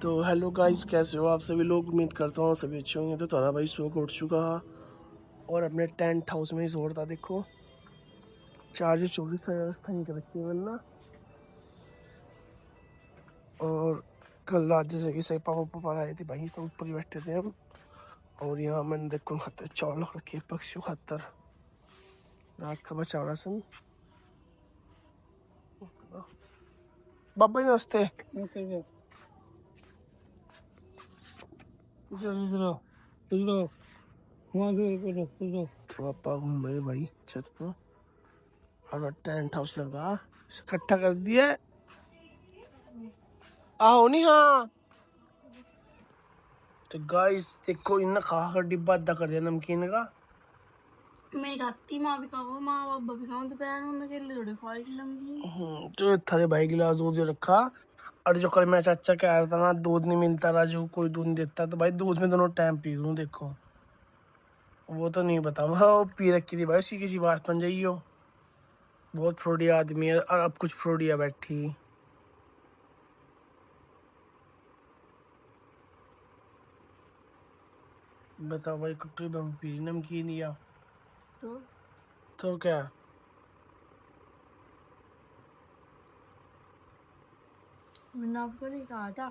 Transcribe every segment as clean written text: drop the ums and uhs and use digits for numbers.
तो hello guys, कैसे हो आप सभी लोग। उम्मीद करता हूँ सभी अच्छे होंगे। तो तारा भाई सो के उठ चुका और अपने टेंट हाउस में ही सो रहा था। देखो चार्जर चोरी से व्यवस्था नहीं कर रखी है वरना। और कल रात जैसे कि सही पापा पापा आए थे भाई, सब ऊपर ही बैठे थे हम। और यहाँ मैंने देखो खातर चावल रखे पक्षी खातर रात का बचा रहा सन। बाबा ही नमस्ते। तो पापा घूम रहे भाई छत पर और टेंट हाउस लगा इकट्ठा कर दिया। आओ नहीं हाँ। तो गाइस देखो इन खा कर डिब्बा अद्धा कर दिया नमकीन का। मैं खाती माँ भी खाओ माँ बाबा भी खाओ दोपहर में अकेले थोड़ी खाई नमकीन। तो थारे भाई गिलास दूध रखा। और जो कल मेरा चाचा कह रहा था ना, दूध नहीं मिलता राजू, कोई दूध नहीं देता, तो भाई दूध में दोनों टाइम पी लूं। देखो वो तो नहीं बता, वो पी रखी थी भाई, उसी किसी बात बन जाइए। बहुत फ्रोडी आदमी है और अब कुछ फ्रोडिया बैठी। बताओ भाई, कुट्टी पी नमकीन या तो क्या। मैंने आपको नहीं कहा था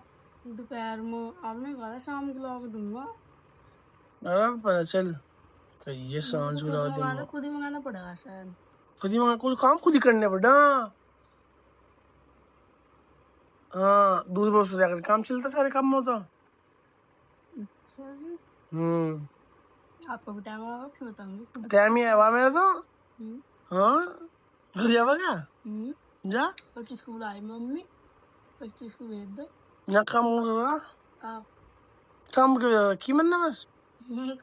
दोपहर में, आपने कहा था शाम को ला के दूंगा। अरे पता चल तो ये सांझ उड़ा दूंगा। खुद ही मंगाना पड़ेगा शायद। खुद ही मंगा, कोई काम खुद ही करने पड़ा। हाँ दूध बहुत जाकर काम चलता, सारे काम में होता। आपका भी टाइम आएगा फिर बताऊंगी। टाइम ही है मेरा तो। हाँ घर जावा क्या जा 25 को बुलाई मम्मी, 25 को भेज दो। ना काम करो आप काम कर की मनना बस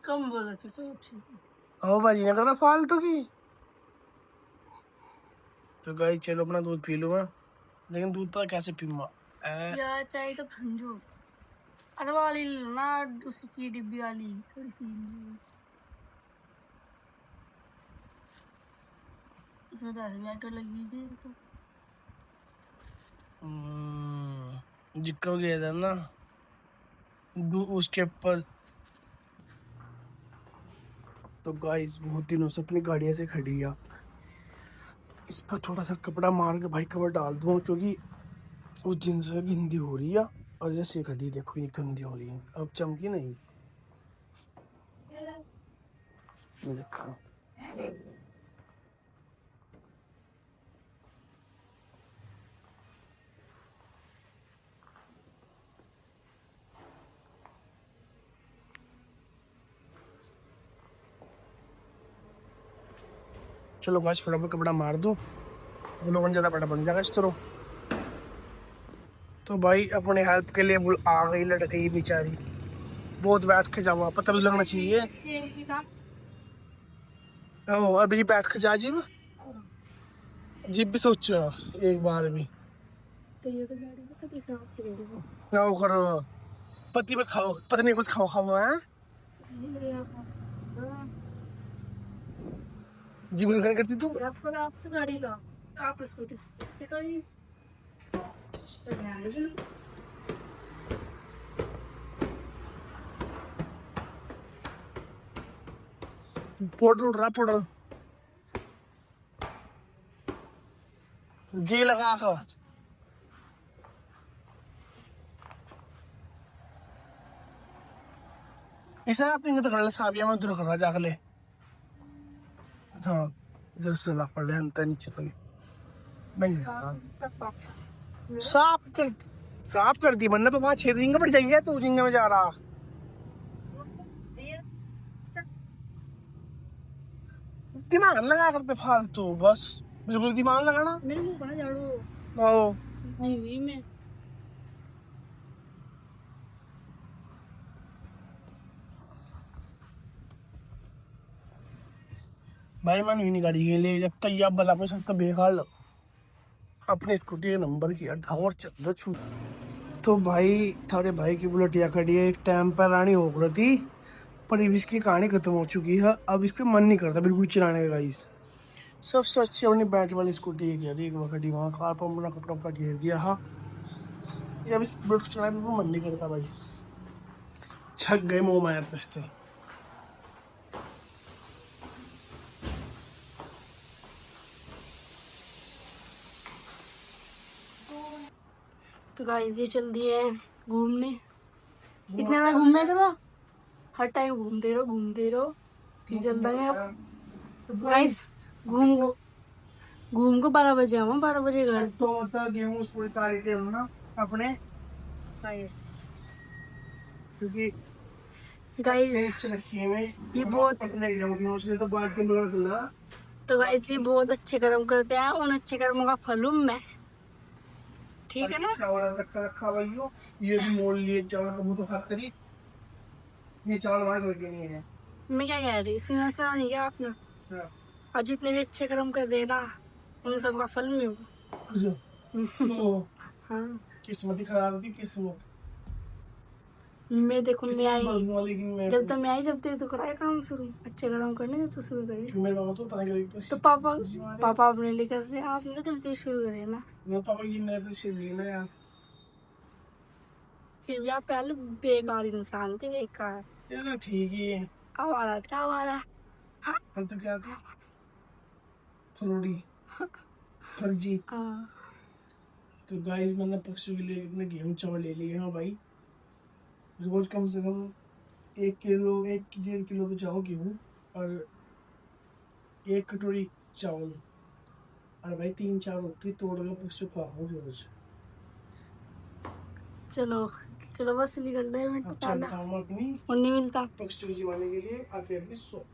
कम बोला थे तो ठीक है। हो बाजी ना करना फालतू की। तो गाइस चलो अपना दूध पी लूँ मैं, लेकिन दूध पता कैसे पीऊंगा यार चाहिए तो ठंडो अरे वाली ना, उसकी डिब्बी वाली थोड़ी सी इसमें 10 रुपया लगी थी तो। जिक्को गया था ना उसके ऊपर। तो गाइस बहुत दिनों से अपनी गाड़ियां से खड़ी है, इस पर थोड़ा सा कपड़ा मार के भाई कवर डाल दूँ, क्योंकि उस दिन से गंदी हो रही है। और जैसे खड़ी देखो ये गंदी हो रही है, अब चमकी नहीं। चलो गाइस फटाफट कपड़ा मार दो, वो लोगों ज्यादा बड़ा बन जाएगा इस तरह। तो भाई अपने हेल्प के लिए आ गई लड़की बेचारी, बहुत बैठ के जाऊंगा, पता भी लगना चाहिए। ओ अभी बैठ के जा जीब जीब भी सोचो एक बार भी ना वो करो पति बस खाओ, पत्नी बस खाओ खाओ है जी बिल्कुल करती तू। आप तो गाड़ी ला, आप स्कूटी पाउडर उड़ रहा पाउडर जी लगा कर ऐसा आप तो कर ले साहब, मैं उधर कर रहा जाकर ले। हाँ इधर से ला पड़ ले अंतर नीचे पर साफ कर दी, वरना पापा 6 रिंग पड़ जाएंगे। तू रिंग में जा रहा, दिमाग लगा करते फालतू, बस बिल्कुल दिमाग लगाना। मेरे मुंह पर झाड़ू ओ नहीं हुई मैं। भाई मैंने नहीं गाड़ी के लिए जब तक आप बला सब तो बेकार लग अपने स्कूटी का नंबर किया ढावर चल छू। तो भाई थारे भाई की बुलेटिया खड़ी है, एक टाइम पर रानी हो रही थी, पर अब इसकी कहानी खत्म हो चुकी है। अब इस पर मन नहीं करता बिल्कुल चलाने का। गाइस सबसे अच्छी अपनी बैट वाली स्कूटी है, एक खड़ी वहाँ कार पर अपना कपड़ा उपड़ा घेर दिया। हाँ ये अभी ब्लॉग चलाने में मन नहीं करता भाई, छक गए मोह माया पछते। तो गाइस ये चल दिए घूमने, इतना ना घूमने करो, हर टाइम घूमते रहो फिर चल देंगे अब गाइस। घूम को 12 बजे आऊँ, 12 बजे घर। तो मतलब गेहूं पूरी तारीख के ना अपने गाइस क्योंकि गाइस ये बहुत तो बात के लोग खुला। तो गाइस ये बहुत अच्छे कर्म करते हैं, उन अच्छे कर्मों का फल हूं मैं, ठीक है ना। रखा भाई ये भी मोड़ लिए चावल का मुंह तो खा करी, ये चावल हमारे घर के नहीं है। मैं क्या कह रही सुना सुना नहीं क्या आपने, और जितने भी अच्छे कर्म कर रहे ना उन सब का फल में तो हाँ किस्मत ही खराब थी, किस्मत मैं देखो मैं आई, मैं जब तक मैं आई जब तक तो कराया काम शुरू, अच्छे कर्म करने थे तो शुरू करिए। मेरे पापा तो पता नहीं तो पापा अपने लिए कर रहे, आपने जब तक शुरू करे ना। मैं पापा की जिम्मेदारी तो शिव ली ना यार। फिर भी आप पहले बेकार इंसान थे, बेकार। ये तो ठीक ही है। आवारा था आवारा। हाँ हम तो क्या थे, फरोड़ी फर्जी। तो गाइस मैंने पक्षियों के लिए इतने गेहूं चावल ले लिए हैं भाई, रोज कम से कम 1 किलो तो जाओ गेहूं और 1 कटोरी चावल और भाई 3-4 रोटी तोड़ के पक्षियों को खाओ रोज। चलो चलो बस निकल रहे हैं, तो चलता हूँ अपनी और नहीं मिलता पक्षियों को जिवाने के लिए आके अपनी सो।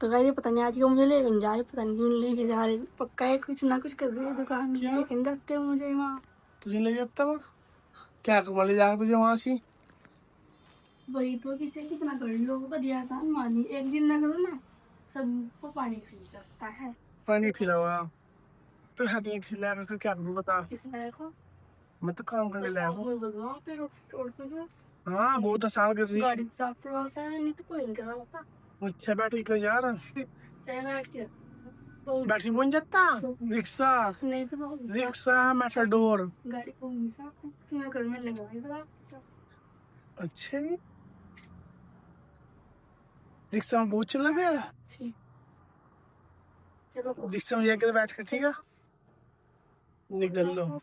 तो गाइस ये पता नहीं आज क्यों मुझे लेकर जा रहे, पता नहीं क्यों लेकर जा रहे, पक्का है कुछ ना कुछ कर रही है दुकान में, लेकिन जाते हो मुझे वहाँ। तुझे ले जाता वो क्या कमा ले जाएगा तुझे वहाँ से। वही तो किसी कितना कर लोगों का दिया था मानी, एक दिन ना करो ना सबको पानी खिला सकता है। पानी पिलावा तो हाथ में खिलाया कर क्या करूँ बता। किसने को मैं तो काम करने लाया हूँ। फिर हाँ बहुत आसान कर दी। गाड़ी साफ करवाता है, नहीं तो कोई नहीं करवाता। अच्छा बैटरी कर यार, बैटरी बन जाता रिक्शा, नहीं तो रिक्शा मेटाडोर गाड़ी को नहीं साफ मैं घर में लगाऊंगा। अच्छा रिक्शा में बहुत चल रहा है, चलो रिक्शा में जाके बैठ कर ठीक है निकल लो।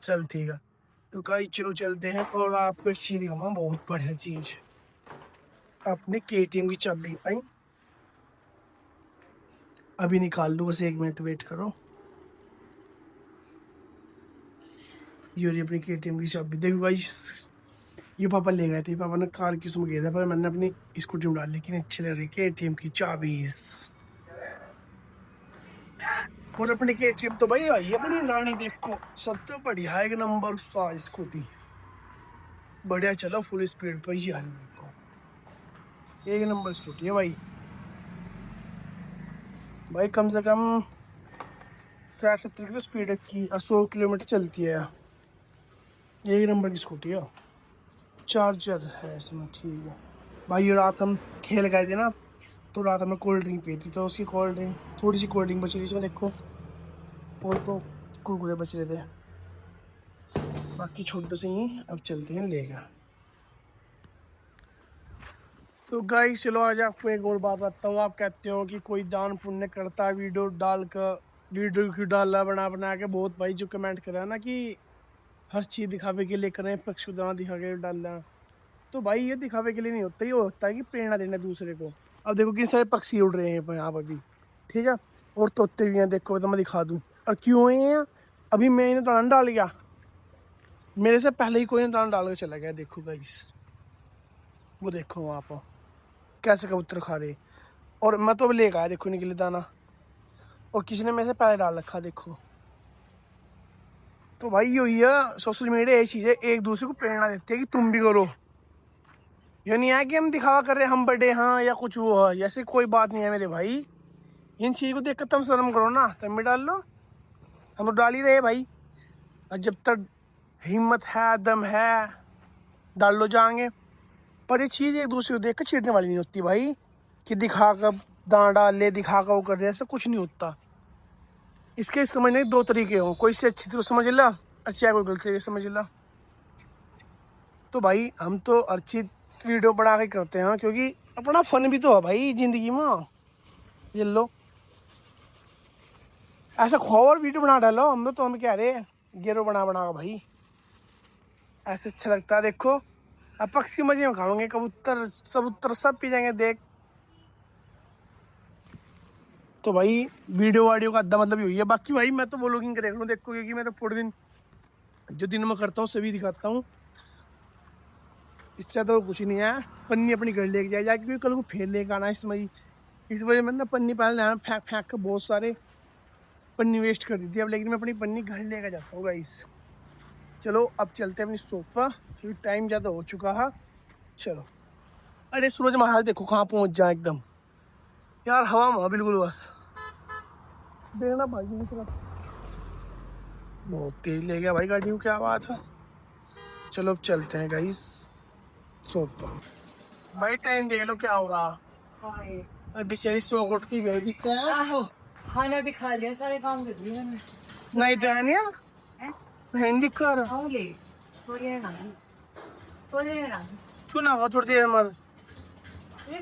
चल ठीक है तो कई चलो चलते हैं और आपको चीज दिखाऊंगा बहुत बढ़िया चीज, अपने KTM की चाबी आई अभी निकाल दो, बस 1 मिनट वेट करो। ये रही अपनी KTM की चाबी। देखो भाई ये पापा ले गए थे, पापा ने कार की सुबह गया था पर मैंने अपनी स्कूटी में डाल, लेकिन अच्छी लग रही KTM की चाबी। और अपनी KTM तो भाई आई अपनी रानी, देखो सबसे बढ़िया एक नंबर उसका स्कूटी, बढ़िया चलो फुल स्पीड पर ही आई, देखो 1 नंबर स्कूटी है भाई। भाई कम से कम 60-70 की स्पीड है इसकी, 100 किलोमीटर चलती है, 1 नंबर की स्कूटी है। चार्जर है इसमें ठीक है भाई। रात हम खेल गए थे ना तो रात हमें कोल्ड ड्रिंक पी थी, तो उसकी कोल्ड ड्रिंक थोड़ी सी कोल्ड ड्रिंक बची थी इसमें देखो, और तो कुरकुरे बच रहे थे, बाकी छोटे से ही। अब चलते हैं लेकर। तो गाइस चलो आज आपको एक और बात बताता हूँ। आप कहते हो कि कोई दान पुण्य करता है वीडियो डालकर, वीडियो क्यों डाला बना के, बहुत भाई जो कमेंट कर रहा है ना कि हर चीज़ दिखावे के लिए करें, पक्षुदान दिखा के डालना, तो भाई ये दिखावे के लिए नहीं होता, ये होता है कि प्रेरणा देना दूसरे को। अब देखो कितने सारे पक्षी उड़ रहे हैं यहाँ पर भी, ठीक है, और तोते भी हैं देखो, तो मैं दिखा दूँ। और क्यों हुए हैं, अभी मैं इन्हें दाना डाल गया, मेरे से पहले ही कोई ने दाना डाल कर चला गया। देखो गाइस वो देखो वहाँ पर कैसे कबूतर खा रहे, और मैं तो अभी लेकर आया देखो इनके लिए दाना, और किसी ने मेरे से पहले डाल रखा देखो। तो भाई यही है सोशल मीडिया, ये चीज़ है एक दूसरे को प्रेरणा देती है कि तुम भी करो, ये नहीं है कि हम दिखावा कर रहे हैं हम बड़े हाँ या कुछ वो है, ऐसे कोई बात नहीं है मेरे भाई। इन चीज़ को देख कर तुम शर्म करो ना, तुम भी डाल लो, हम तो डाल ही रहे भाई, और जब तक हिम्मत है दम है डाल लो जाएंगे। पर ये चीज़ एक दूसरे को देख कर चिढ़ने वाली नहीं होती भाई, कि दिखा कर दाना डाल ले, दिखा कर वो कर रहे, ऐसा कुछ नहीं होता। इसके समझने के 2 तरीके हों, कोई से अच्छी तरह समझ ला, अच्छा कोई गलत तरीके समझ ला। तो भाई हम तो अर्चित वीडियो बना के करते हैं क्योंकि अपना फन भी तो है भाई जिंदगी में। ये लो ऐसा खोवर वीडियो बना डालो हम तो हम क्या रहे गेरो बना का भाई ऐसे अच्छा लगता है। देखो अब पक्षी मजे में खाओगे, कबूतर सबूतर सब पी जाएंगे देख। तो भाई वीडियो वाडियो का अद्दा मतलब यही है। बाकी भाई मैं तो व्लॉगिंग कर रहा हूँ देखो, क्योंकि मैं तो पूरे दिन जो दिन में करता हूँ सभी दिखाता हूँ, इससे तो कुछ नहीं है। पन्नी अपनी घर लेके जाए जाके, क्योंकि कल को फिर लेके आना इसमें, इस वजह में ना पन्नी पहले आना फेंक फेंक के बहुत सारे पन्नी वेस्ट कर दी थी। अब लेकिन मैं अपनी पन्नी घर लेकर जाता हूँ गाइस। चलो अब चलते हैं अपनी शॉप पर क्योंकि टाइम ज़्यादा हो चुका है। चलो अरे सूरज महाराज देखो कहाँ पहुँच जाए एकदम यार, हवा में बिल्कुल बस देखना भाई की तरफ बहुत तेज ले गया भाई गाड़ी को, क्या बात है। चलो अब चलते हैं गाइस शॉप पर। भाई टाइम देख लो क्या हो रहा। बेचारी सो उठ की भेजी क्या खाना भी खा लिया, सारे काम कर दिए मैंने। नहीं जानिया हिंदी कर क्यों ना हो थोड़ी देर मर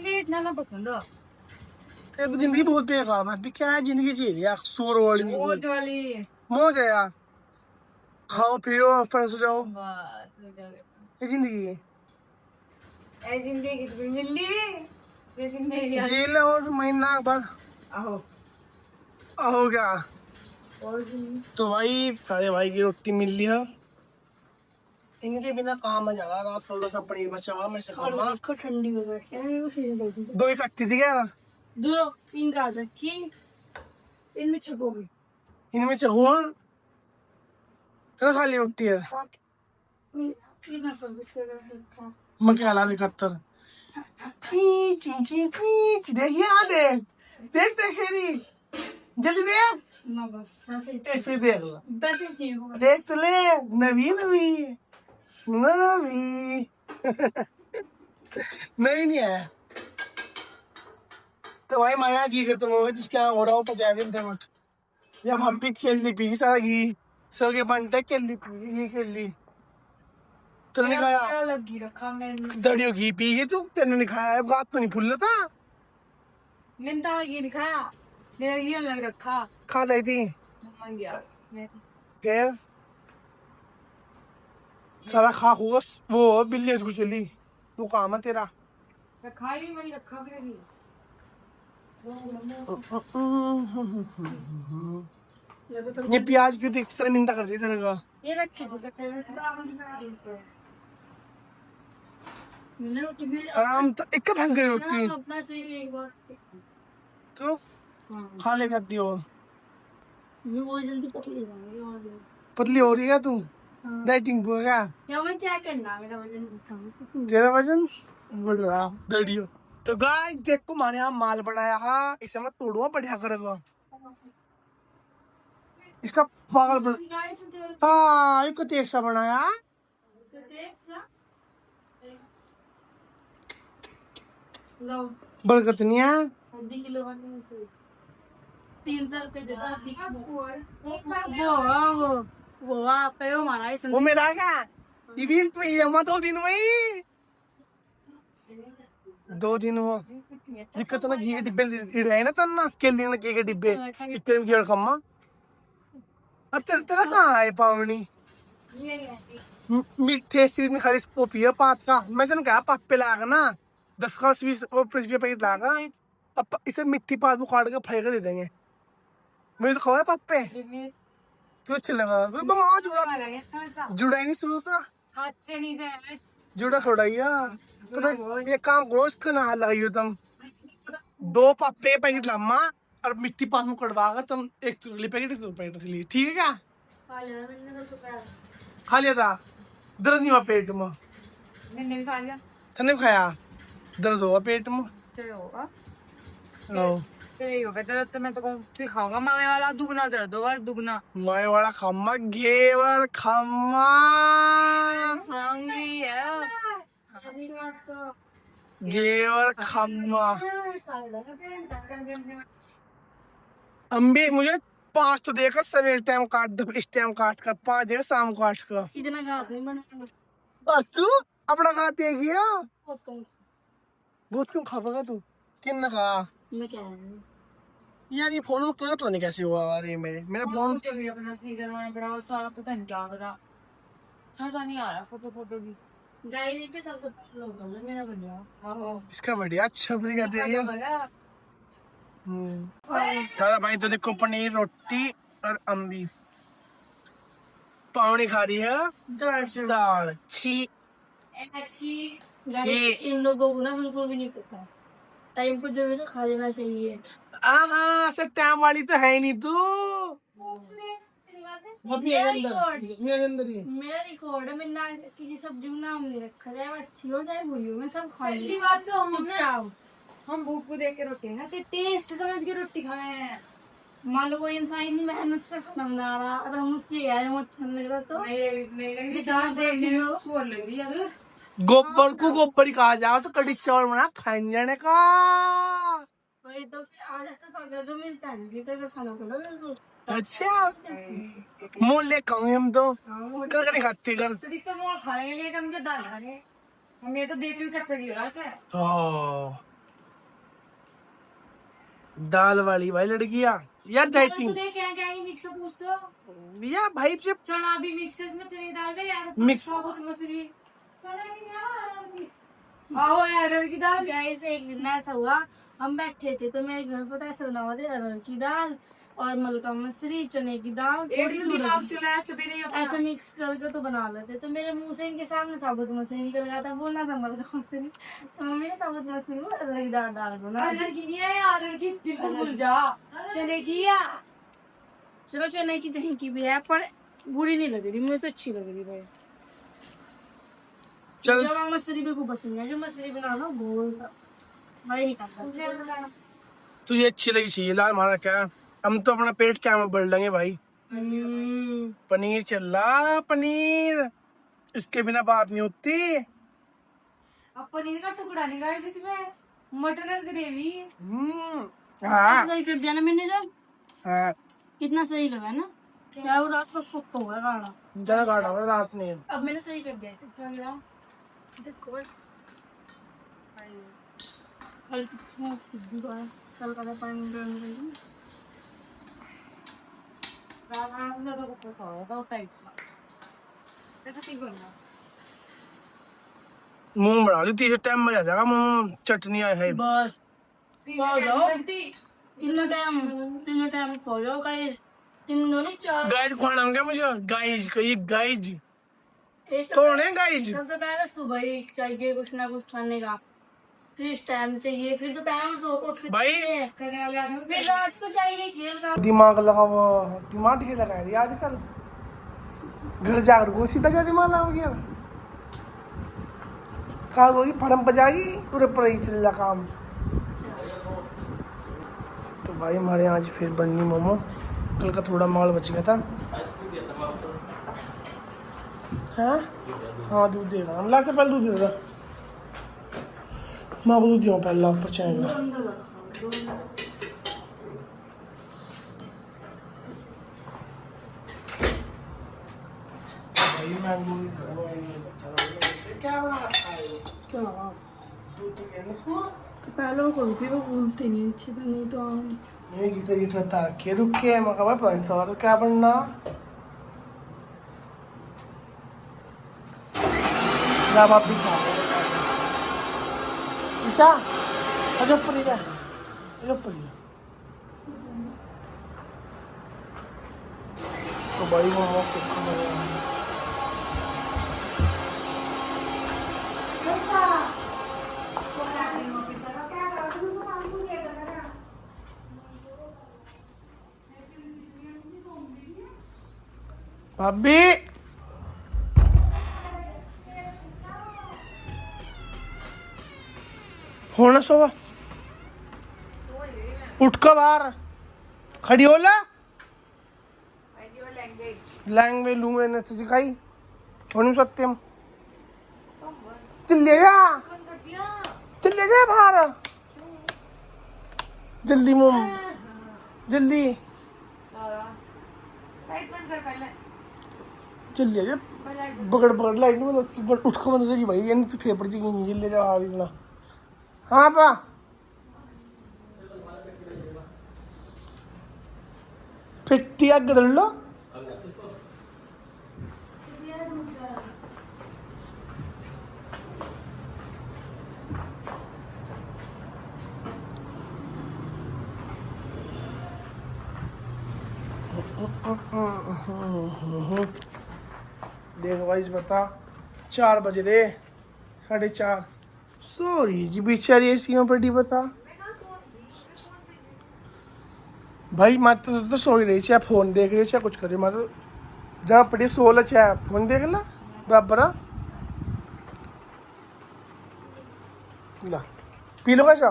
लेट ना पसंद ये तो जिंदगी बहुत बेकार है। क्या है जिंदगी चाहिए यार, शोर वाली मौज वाली मौज है यार, खाओ पियो फ्रेश हो जाओ, बस ये जिंदगी है। ऐ जिंदगी की मिली लेकिन मेरी जेल और महीना भर आओ हो गया। और तो भाई सारे भाई की रोटी मिल लिया, इनके बिना काम में जाना। रात थोड़ा सा पनीर बचा मैं सिखाऊंगा। ठंडी हो गई दो ही कटती थी क्या, दो तीन का रखी इनमें छकोगी इनमें चहुआ तो खाली रोटी है मक्याला से कत्तर ची ची ची ची देखिए आ देख देख देखेरी जल्दी देख ना बस फिर देख लो बैठे नहीं हो देख तो ले नवी नवी नवी नवी नहीं है। तो भाई माया घी खत्म हो गया जिसका हो रहा हो तो जाए मत। जब हम भी खेल ली पी सारा घी सर के बनते खेल ली पी घी खेल ली तूने नहीं खाया लगी रखा मैंने दड़ियों घी पी गई तू, तेने नहीं खाया बात तो नहीं फूल रहा था। मैंने तो ये नहीं खाया, मेरा ये लग रखा खा ली थी मन गया फिर सारा खा हुआ वो बिल्ली घुस ली तू काम है तेरा खाई वही रखा फिर नहीं ये प्याज क्यों देख सर निंदा कर दी तेरे का ये रखे आराम तो एक का फेंक गई रोटी अपना चाहिए एक बार तो खा ले खाती हो ये बहुत जल्दी पतली हो रही है तू डाइटिंग पर क्या मैं चेक करना मेरा वजन तेरा वजन बढ़ रहा दड़ियो। तो गाइस देखो हमारे यहाँ माल बनाया है, इसे मैं तोड़ूंगा बढ़िया करेगा इसका पागल बन हाँ एक तेज सा बनाया बरकत नहीं है 300 रुपए वो मेरा क्या ये भी तो ये मत 2 दिन में 2 दिन हुआ दिक्कत ना घी के डिब्बे इड़ाए ना तन्ना के लिए ना घी के डिब्बे इतने में गिर खम्मा अब तेरा कहाँ है पावनी मीठे सिर में खाली पोपिया 5 का मैं सन कहा पापे लागा ना 10 का 20 और 50 पैकेट लागा अब इसे मिट्टी पात को काट के फ्राई कर दे देंगे। मुझे तो खवा है पापे तो अच्छा लगा बमा जुड़ा ही नहीं शुरू था जुड़ा थोड़ा ही तो ये काम करो इसका ना लगाइयो तुम 2 पापे पैकेट लम्मा और मिट्टी पात में कटवा कर तुम 1 चुगली पैकेट 1 पैकेट रख लिए ठीक है क्या खा लिया था दर्द नहीं हुआ पेट में मैंने भी खा लिया तने खाया दर्द हुआ पेट में चलो होगा लो तेरे हो दर्द तो मैं तो तू खाऊंगा मावे वाला दुगना दर्द होगा दुगना माए वाला खम्मा घेवर खम्मा खाऊंगी यार घेवर खम्मा अम्बी मुझे 5 तो देकर सवेरे टाइम काट दो इस टाइम काट कर 5 देकर शाम काट कर इतना गाँव नहीं बना और तू अपना खाते गया बहुत कम। बहुत कम खाएगा तू कितना खा मैं क्या है यार ये फोन में कलर पता नहीं कैसे हुआ अरे मेरा फोन भी अपना सही करवाना पड़ा सारा पता नहीं क्या करा समझ नहीं आ रहा फोटो भी गाइस पे सबसे पहले होगा मेरा बढ़िया। इसका बढ़िया अच्छा भी कर दिया दादा भाई तो देखो पनीर रोटी और अम्बी पावनी खा रही है दाल छी अच्छी गाइस इन लोगों को ना बिल्कुल भी नहीं पता टाइम पर जब है खा लेना चाहिए। सब टाइम वाली तो है ही नहीं तू मेरा रिकॉर्ड मेरे अंदर ही मेरा रिकॉर्ड है। मैंने किसी सब्जी में नाम नहीं रखा है अच्छी हो जाए बुरी हो मैं सब खा पहली बात तो लूँ। हम भूख को देख के रोटी है ना कि टेस्ट समझ के रोटी खाए हैं मान लो कोई इंसान इतनी मेहनत से खाना बना रहा अगर हम उससे यार हम अच्छा लग रहा तो नहीं लगी दाल देखने में सुअर लग रही है गोबर को गोबर ही कहा जा तो कड़ी चावल बना खाने जाने का वही तो आज ऐसा अगर जो मिलता है नहीं तो खाना पड़ा बिल्कुल। अच्छा मूल्य कम हम तो कल नहीं खाते कल तो दिख तो मोर खा लेंगे हम जो दाल खा रहे हमें तो देख के भी कच्चा गिरा से दाल वाली भाई लड़कियां यार डाइटिंग तू देख क्या ही मिक्स पूछ तो या भाई जब चना भी मिक्स है इसमें चने की दाल भी यार मिक्स साबुत मसूरी चना की दाल आओ यार अरहर की दाल गाइस एक दिन ऐसा हुआ हम बैठे थे तो मेरे घर पर ऐसा बना हुआ था अरहर की दाल और मलका मसूरी चने की दाल थोड़ी सी दिमाग चला सवेरे ऐसा मिक्स करके तो बना लेते तो मेरे मुंह से इनके सामने साबुत मसूरी निकल गया था बोलना था मलका मसूरी तो मम्मी ने साबुत मसूरी में अरहर की दाल डाल बना अरहर की नहीं है यार अरहर की बिल्कुल भूल जा चने की है चलो चने की कहीं की भी है पर बुरी नहीं लग रही मुझे तो अच्छी लग रही भाई। चल जो मसूरी भी खूब पसंद है जो मसूरी बनाना गोल भाई नहीं करता तुझे अच्छी लगी चाहिए लाल हमारा क्या हम तो अपना पेट क्या में बढ़ लेंगे भाई पनीर चल रहा पनीर इसके बिना बात नहीं होती। अब पनीर का टुकड़ा नहीं गाइस जिसमें मटन और ग्रेवी हाँ सही कर दिया ना मैंने जब हाँ कितना सही लगा ना क्या वो रात को फुक होगा गाढ़ा ज्यादा गाढ़ा हुआ रात में अब मैंने सही कर दिया इसे क्या गिरा देखो बस हल्की स्मोक सीधी का कल का पानी गर्म कर दूं रात तो ऊपर सो रहा था टाइट सा देखो ठीक करना मुंह बना ली तीसरे टाइम में आ जाएगा मुंह चटनी आए है बस पहुंच जाओ तीन तीनों टाइम पहुंच जाओ गाइस तीन दो नहीं चार गाइज खाना होगा मुझे गाइज ये गाइज एक कौन है गाइज सबसे पहले सुबह ही चाहिए कुछ ना कुछ खाने का फिर इस टाइम चाहिए फिर दोपहर में सो को उठ के भाई चाहिए, करने वाले आदमी फिर रात को चाहिए खेल का दिमाग लगा हुआ दिमाग ठीक लगा है आजकल घर जाकर को सीधा जा दिमाग लगा गया कहा होगी फरम बजाएगी पूरे पर ही चल रहा काम। तो भाई हमारे यहाँ आज फिर बननी मोमो कल का थोड़ा माल बच गया था हाँ हाँ दूध दे रहा अल्लाह से पहले दूध दे रहा माँ को दूध दिया पहला ऊपर चाहेगा क्या बना रखा है क्या दूध तो कहने इसमें तो पहले वो भी वो बोलते नहीं अच्छे तो नहीं तो हम ये गिटर गिटर तार के रुके मैं कहा भाई सवाल क्या बनना ना बाप भी खा ईशा अजब पड़ी है अजब पड़ी है तो बड़ी मोमो से भाभी होना सोवा उठ कर बाहर खड़ी हो ला लैंग्वेज लूंगे ने सिखाई होनी सत्यम चल जा चल जा बाहर जल्दी मोम जल्दी लाइट बंद कर पहले चल जा पकड़ पकड़ लाइट में उठ को मत करी भाई ये नहीं तो फेफड़ जी नीचे ले जा आ इतना हाँ पा फिट्टी आग दल लो देखो भाई बता 4 बज रहे 4:30 सॉरी जी बेचारी ऐसी में पड़ी बता भाई मैं तो सो ही रही चाहे फोन देख रही चाहे कुछ कर रही मैं तो जहाँ पड़ी सो ला चाहे फोन देख ला बराबर ला पी लो कैसा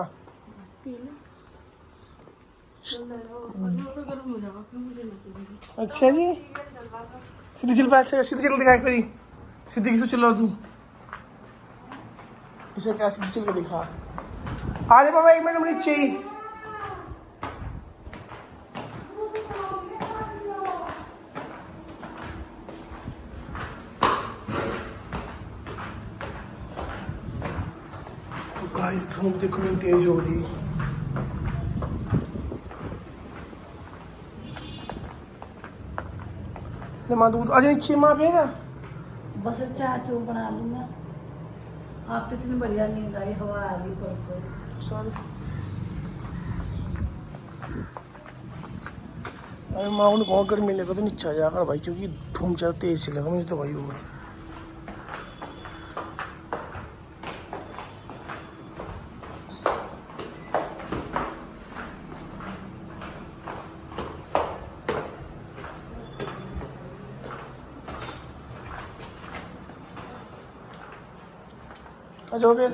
अच्छा जी सीधी चल पास सीधी चल दिखा करी सीधी किसको चलो तू उसे क्या सीधी चल के दिखा आ जा बाबा 1 मिनट नीचे ही तो गाइस धूप देखो कितनी तेज हो रही है माँ दूध आज नीचे माँ पे ना बस चाय चो बना लूंगा आप तो इतनी बढ़िया नींद आई हवा आ रही पर सॉरी अरे माँ उन्हें कौन कर मिलेगा तो नीचे आ जाकर भाई क्योंकि धूम चल तेज से लगा मुझे तो भाई होगा आ जाओ फिर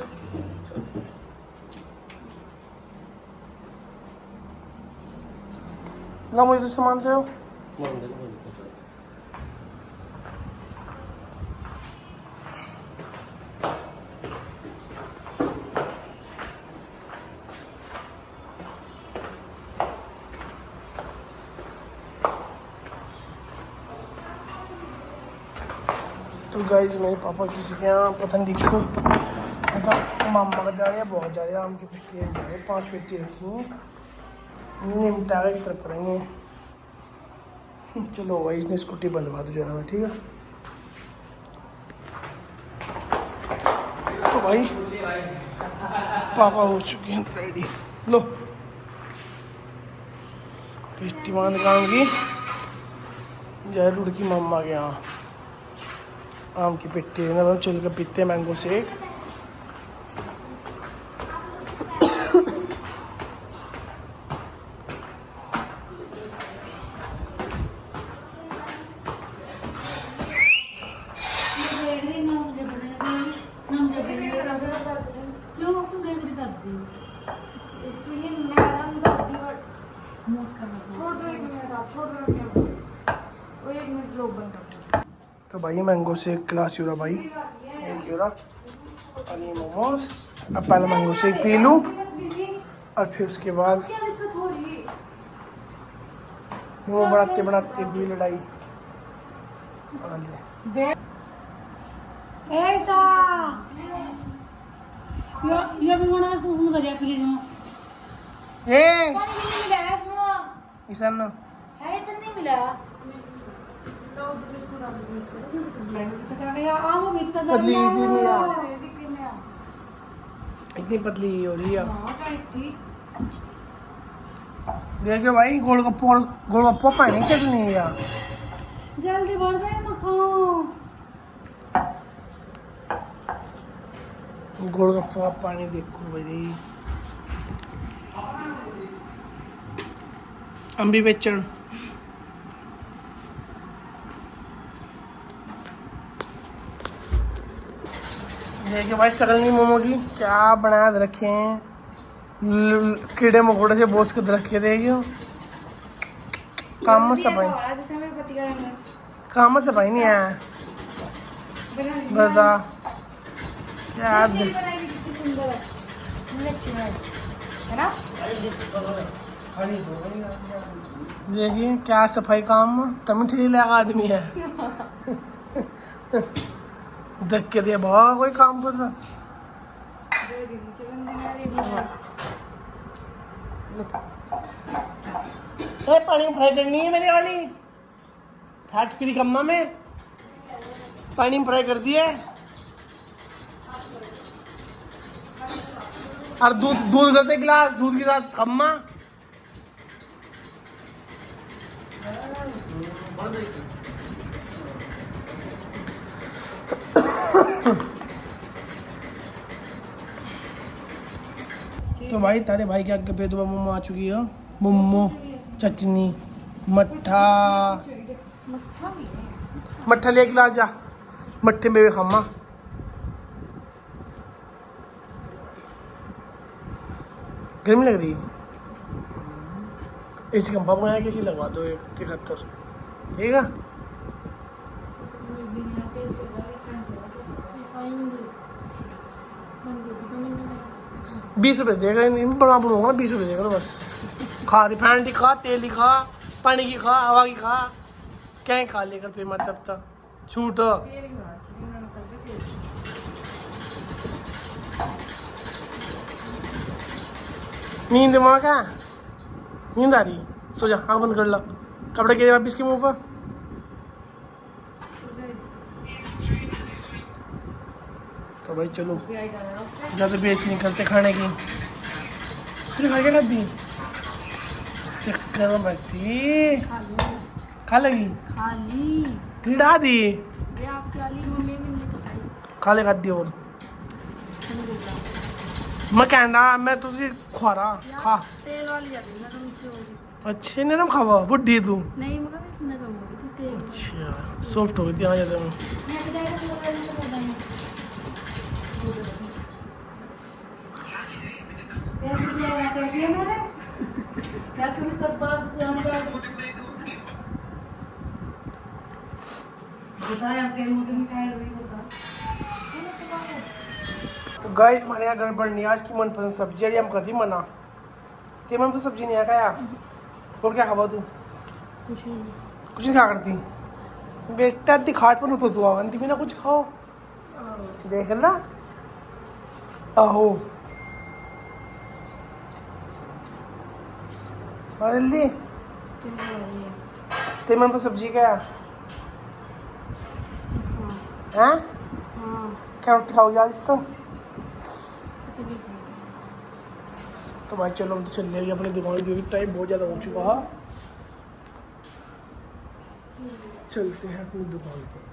ना मुझे तो सामान से हो तो गाइस मेरे पापा किसी के यहाँ पता नहीं देखो मामा का जा रहे हैं बहुत जा रहे हैं आम की पेटियाँ जा रहे हैं 5 पेटी रखी हैं निमटा की तरफ करेंगे चलो भाई इसने स्कूटी बंदवा दो जरा ठीक है तो भाई पापा हो चुके हैं रेडी लो पेटी बांध काम की जय रुड़की मामा के यहाँ आम की पेटी है चल के पीते मैंगो शेक तो भाई मैंगो शेक क्लास यूरा भाई एक यूरा और ये मोमोज अब पहले मैंगो शेक पी लूँ और फिर उसके बाद वो बनाते बनाते हुई लड़ाई ऐसा ये भी होना सुन कर जा प्लीज ए मिला इसमें ईशान है इतना नहीं मिला पतली इतनी इतनी पतली हो रही है देखियो भाई गोलगप्पा पानी चटनी है यार जल्दी बोल रहे मखाओ गोलगप्पा पानी देखो भाई अंबी बेचन देखिए भाई शकल नहीं मोमो की क्या बना रखे हैं कीड़े मकोड़े से बोझ के रखे देखियो काम सफाई नहीं है गदा क्या देखिए क्या सफाई काम तमिल लगा आदमी है देख के दिया बहुत कोई काम पर था। पानी में फ्राई करनी है मेरे वाली फैट की कम्मा में पानी में फ्राई कर दिया और दूध करते गिलास दूध के साथ कम्मा। तो भाई तारे भाई के आगे पे तो मोमो आ चुकी है। मोमो चटनी मट्ठा मट्ठा ले गिलास जा मट्ठे में भी खम्मा। गर्मी लग रही एसी कंपा बनाया किसी लगवा दो 71 ठीक है। ₹20 देगा बड़ा बनूंगा 20 रुपये देगा बस। खा रिफाइंड की खा तेल की खा पानी की खा हवा की खा क्या ही खा लेकर फिर मतलब तक छूट। नींद माँ क्या नींद आ रही सो जा आँख बंद कर ला कपड़े गिरे वापिस के मुंह पर। तो भाई चलो ज़्यादा बेच नहीं करते खाने की। फिर खा क्या करती चक्कर में बैठती खा लगी खाली गिरा दी ये आपकी वाली मम्मी मैंने तो खाई। खा ले खाती और मैं कहना मैं तुझे खुआ रहा खा तेल वाली जाती है नरम सी होगी। अच्छे ने ना खावा बुढ़ी तू। नहीं मगर इसमें कम होगी थी तेल। अच्छा सॉफ्ट हो गई आ जाते हैं। कर दिया मैंने क्या तुम्हें सब बात बताया तेल मुझे मिठाई नहीं होता। तो गाइस हमारे यहाँ गड़बड़ नहीं आज की मनपसंद सब्जी है हम कर दी मना ते मनपसंद सब्जी नहीं है क्या और क्या खावा तू कुछ नहीं कुछ नहीं खा करती बेटा दिखाट पर तो तू आंटी भी ना कुछ खाओ देख ला आहो जल्दी ते मनपसंद सब्जी क्या है हाँ क्या रोटी खाओगी आज तो भाई चलो हम तो चल रहे अपनी दुकान क्योंकि टाइम बहुत ज़्यादा हो चुका है। चलते हैं अपनी दुकान पर।